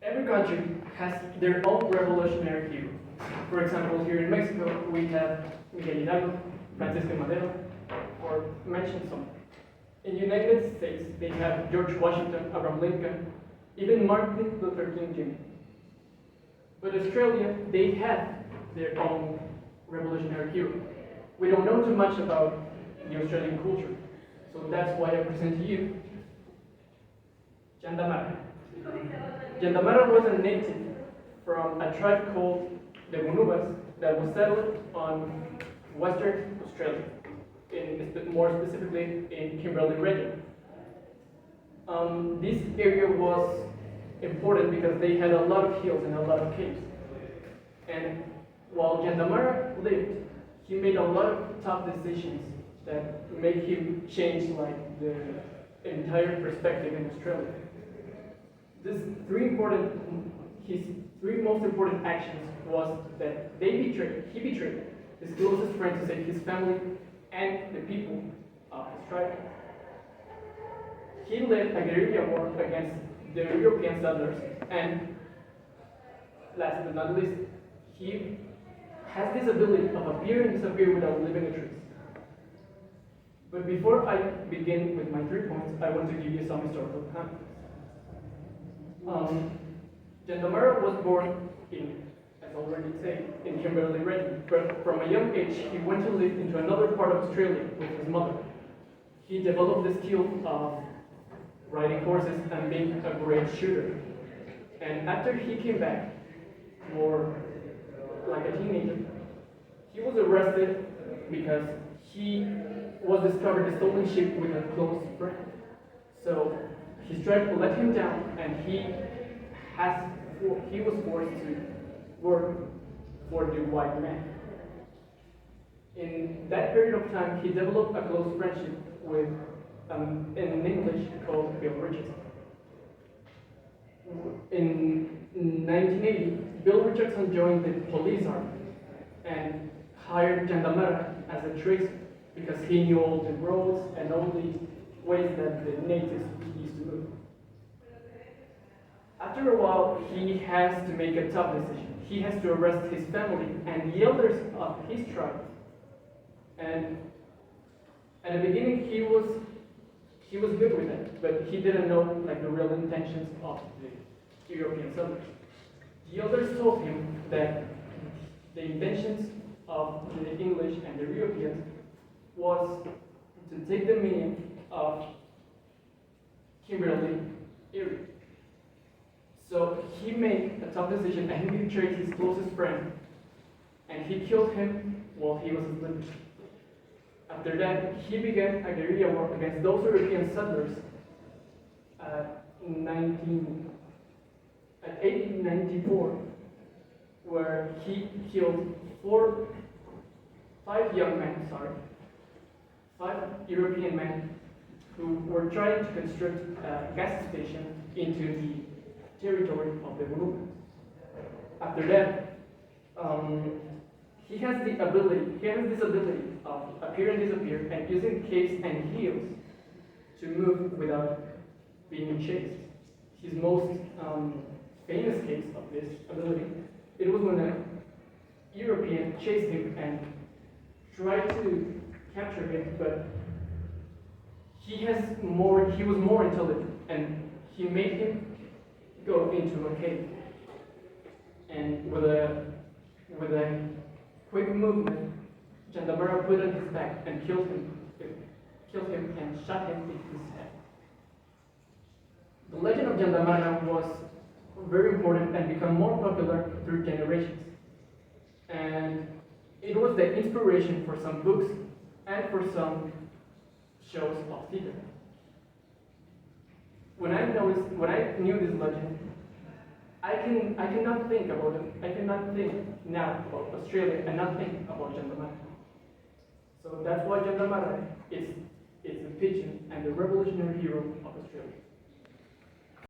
every country has their own revolutionary hero. For example, here in Mexico, we have Miguel Hidalgo, Francisco Madero, or mention some. In the United States, they have George Washington, Abraham Lincoln, even Martin Luther King Jr. But Australia, they have their own revolutionary hero. We don't know too much about the Australian culture, so that's why I present to you Jandamara. Jandamara was a native from a tribe called the Gunubas that was settled on Western Australia, more specifically in Kimberley region. This area was important because they had a lot of hills and a lot of caves. And while Jandamara lived, he made a lot of tough decisions that made him change like the entire perspective in Australia. His three most important actions was that he betrayed his closest friend to save his family and the people of his tribe. He led a guerrilla war against the European settlers, and last but not least, he has this ability of appear and disappear without leaving a trace. But before I begin with my 3 points, I want to give you some historical context. Jandamara was born in, as already said, in Kimberley region, but from a young age he went to live into another part of Australia with his mother. He developed the skill of riding horses and being a great shooter. And after he came back, more like a teenager, he was arrested because he was discovered a stolen ship with a close friend. So his tribe let him down, and he was forced to work for the white man. In that period of time, he developed a close friendship with an English called Bill Richardson. In 1980, Bill Richardson joined the police army and hired Jandamara as a tracer because he knew all the roads and all the ways that the natives used to move. After a while, he has to make a tough decision. He has to arrest his family and the elders of his tribe. And at the beginning, he was good with it, but he didn't know like the real intentions of the European settlers. The elders told him that the intentions of the English and the Europeans was to take the meaning of Kimberley area. So he made a tough decision and he betrayed his closest friend and he killed him while he was asleep. After that, he began a guerrilla war against those European settlers in 1894, where he killed five European men who were trying to construct a gas station into the territory of the Gunubas. After that, he has this ability of appear and disappear and using caves and heels to move without being chased. His most famous case of this ability, it was when a European chased him and tried to capture him, but he was more intelligent and he made him go into a cave. And with a quick movement, Jandamara put on his back and killed him and shot him in his head. The legend of Jandamara was very important and became more popular through generations. And it was the inspiration for some books and for some shows of theater. When I knew this legend, I cannot think about it. I cannot think now about Australia and not think about Jandamara. So that's why Jandamara is the pigeon and the revolutionary hero